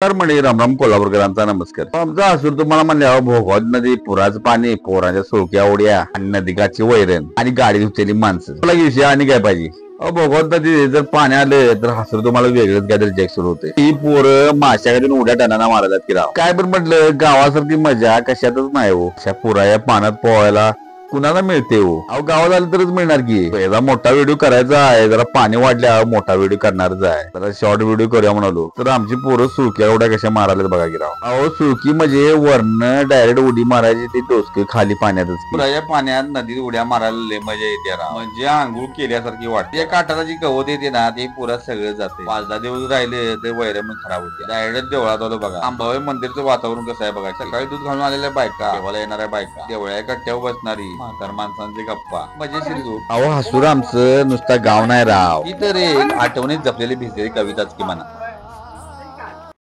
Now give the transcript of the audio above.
तर म्हणे रामराम कोल्हापूरकरांचा नमस्कार. आमचा हसूर तुम्हाला म्हणले भोगाव नदी पुराचं पाणी पोरांच्या सोक्या उड्या आणि नदीकाची वैरण आणि गाडी धुतलेली माणसं तुला विषय आणि काय पाहिजे. भोगाव नदी जर पाणी आलं तर हसूर तुम्हाला वेगळंच काहीतरी जग सुरू होते. ही पोरं माशाकडून उड्या टनाना मारतात की राव काय पण म्हटलं गावासारखी मजा कशातच नाही हो. अशा पुराया पाण्यात पोहायला कुणाला मिळते हो. अहो गावात आलं तरच मिळणार की. याचा मोठा व्हिडिओ करायचा आहे जरा पाणी वाढल्या मोठा व्हिडिओ करणारच आहे. जरा शॉर्ट व्हिडिओ करूया म्हणालो तर आमची पोरं सुळक्या उड्या कशा मारायला बघा की राव. अहो सुळकी म्हणजे वरनं डायरेक्ट उडी मारायची ती डोसके खाली पाण्यातच. पुराच्या पाण्यात नदीत उड्या मारायला लय मजा येते राव. म्हणजे आंघोळ केल्यासारखी वाटते. काठाला जी गवत येते ना ते पुरात सगळं जाते. 5-10 दिवस राहिले ते वैर मग खराब होते. डायरेक्ट देवळात आलो बघा. अंबाबाई मंदिरचं वातावरण कसं आहे बघा. सकाळी दूध घालून आलेल्या बायका देवाला येणाऱ्या बायका देवळ्या कट्ट्यावर बसणारी म्हातार माणसांचे गप्पा मजेशीर झोप. अहो हसूर आमचं नुसता गाव नाही राव ही तर एक आठवणीत जपलेली भिजलेली कविताच की म्हणा.